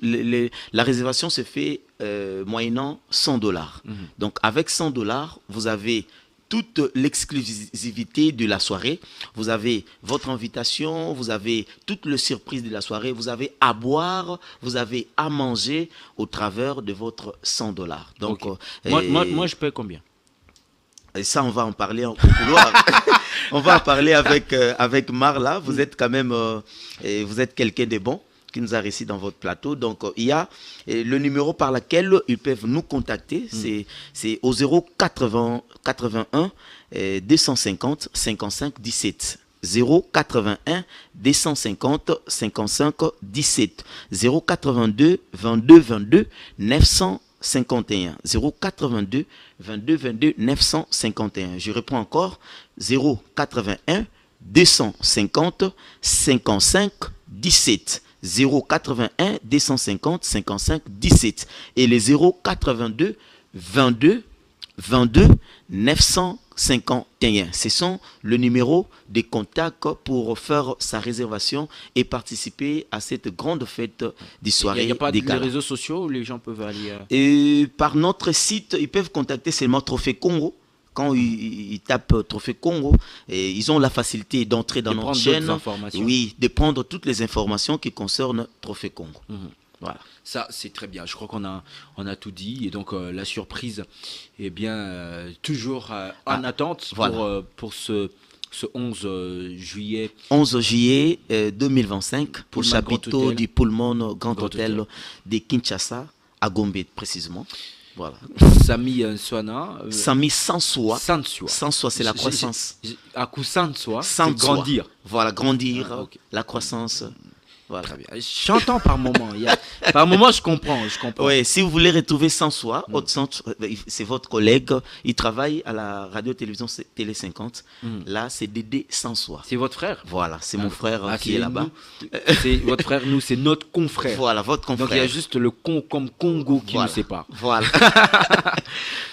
la réservation se fait moyennant $100. Donc avec $100, vous avez toute l'exclusivité de la soirée. Vous avez votre invitation, vous avez toute le surprise de la soirée, vous avez à boire, vous avez à manger au travers de votre $100. Donc, moi, je paie combien? Et ça, on va en parler au couloir. On va en parler avec Marla. Vous êtes quand même, vous êtes quelqu'un de bon qui nous a réussi dans votre plateau. Donc, il y a le numéro par lequel ils peuvent nous contacter. C'est au 081 250 55 17. 081 250 55 17. 082 22 22 951. 082 22 22 951. Je reprends encore. 081 250 55 17. 081 250 55 17 et les 082 22 22 951. Ce sont le numéro de contact pour faire sa réservation et participer à cette grande fête du soirée. Il n'y a pas des les réseaux sociaux où les gens peuvent aller Et par notre site, ils peuvent contacter seulement Trophée Congo. Quand ils tapent Trophée Congo, et ils ont la facilité d'entrer dans notre chaîne, oui, de prendre toutes les informations qui concernent Trophée Congo. Voilà. Ça, c'est très bien. Je crois qu'on a tout dit. Et donc, la surprise est bien toujours en attente pour ce 11 juillet. 11 juillet 2025 pour le chapiteau du Pullman Grand Hôtel de Kinshasa, à Gombe précisément. Voilà. Sami Nswana. Sami Sanswa. Sanswa, c'est la croissance. À coup Sanswa, c'est grandir. Voilà, grandir, la croissance. Voilà. Très bien. J'entends par moment. Par moment, je comprends. Oui, si vous voulez retrouver Sanswa, c'est votre collègue. Il travaille à la radio-télévision Télé 50. Là, c'est Dédé Sanswa. C'est votre frère? Voilà, c'est mon frère qui est là-bas. C'est votre frère, nous, c'est notre confrère. Voilà, votre confrère. Donc, il y a juste le comme Congo qui nous sépare. Voilà.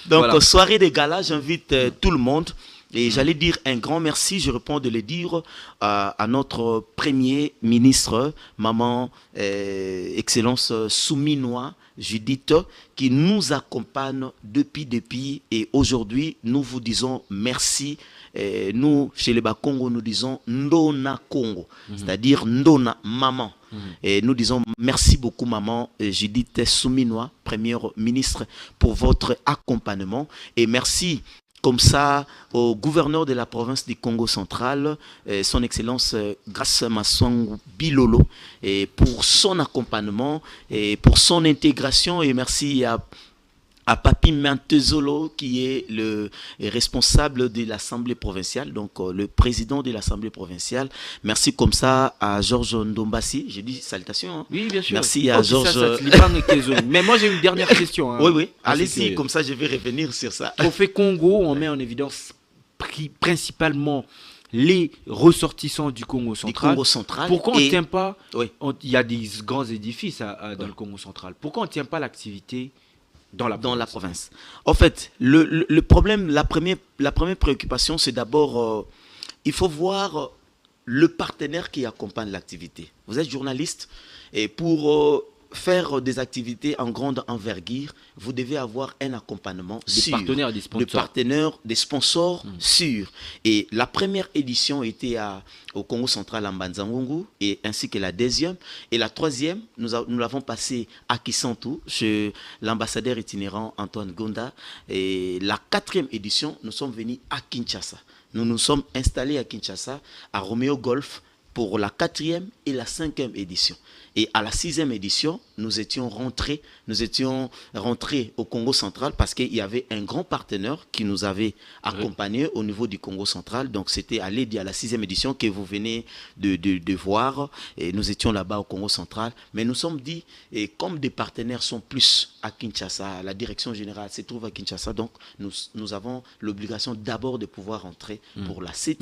Donc, soirée des galas, j'invite tout le monde. Et j'allais dire un grand merci, je réponds de le dire à notre premier ministre, maman, Excellence Souminois Judith, qui nous accompagne depuis et aujourd'hui, nous vous disons merci. Nous, chez les Bakongo, nous disons Ndona Congo, c'est-à-dire Ndona, maman. Et nous disons merci beaucoup, maman Judith Souminois, première ministre, pour votre accompagnement. Et merci comme ça au gouverneur de la province du Congo central, son excellence Grace Massong Bilolo, et pour son accompagnement et pour son intégration. Et merci à Papi Mantezolo, qui est le responsable de l'Assemblée provinciale, donc le président de l'Assemblée provinciale. Merci comme ça à Georges Ndombassi. J'ai dit salutations. Hein. Oui, bien sûr. Merci à Georges. Mais moi, j'ai une dernière question. Hein. Oui. Allez-y, comme ça, je vais revenir sur ça. Trophée Congo, on met en évidence principalement les ressortissants du Congo central. Pourquoi on ne tient pas... Il y a des grands édifices dans le Congo central. Pourquoi on ne tient pas l'activité dans la province? En fait, le problème, la première préoccupation, c'est d'abord, il faut voir le partenaire qui accompagne l'activité. Vous êtes journaliste et pour faire des activités en grande envergure, vous devez avoir un accompagnement sûr. Des partenaires, des sponsors sûrs. Et la première édition était au Congo central en Banzangungu, et ainsi que la deuxième. Et la troisième, nous l'avons passée à Kisantu, chez l'ambassadeur itinérant Antoine Gonda. Et la quatrième édition, nous sommes venus à Kinshasa. Nous nous sommes installés à Kinshasa, à Romeo Golf, pour la 4e et la 5e édition. Et à la 6e édition, nous étions rentrés au Congo central parce qu'il y avait un grand partenaire qui nous avait accompagnés au niveau du Congo central. Donc c'était à l'aide à la 6e édition que vous venez de voir. Et nous étions là-bas au Congo central. Mais nous sommes dit, et comme des partenaires sont plus à Kinshasa, la direction générale se trouve à Kinshasa, donc nous avons l'obligation d'abord de pouvoir entrer pour la 7e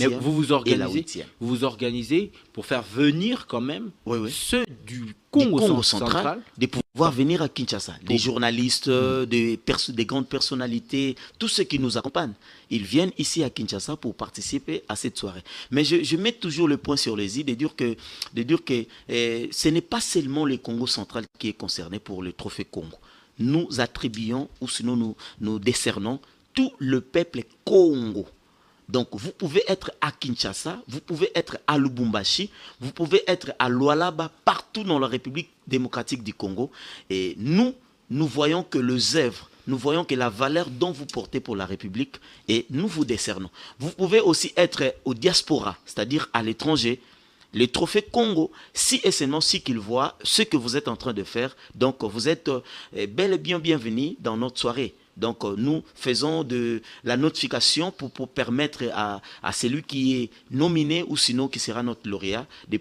et la 8e. Vous vous organisez pour faire venir quand même ceux du du Congo central de pouvoir venir à Kinshasa. Des journalistes, des grandes personnalités, tous ceux qui nous accompagnent, ils viennent ici à Kinshasa pour participer à cette soirée. Mais je mets toujours le point sur les i de dire que ce n'est pas seulement le Congo central qui est concerné pour le trophée Congo. Nous attribuons, ou sinon nous décernons, tout le peuple Congo. Donc, vous pouvez être à Kinshasa, vous pouvez être à Lubumbashi, vous pouvez être à Lualaba, partout dans la République démocratique du Congo. Et nous voyons que les œuvres, nous voyons que la valeur dont vous portez pour la République, et nous vous décernons. Vous pouvez aussi être au diaspora, c'est-à-dire à l'étranger. Le trophée Congo, si et seulement si qu'il voit ce que vous êtes en train de faire, donc vous êtes bel et bien bienvenus dans notre soirée. Donc nous faisons de la notification pour permettre à celui qui est nominé ou sinon qui sera notre lauréat de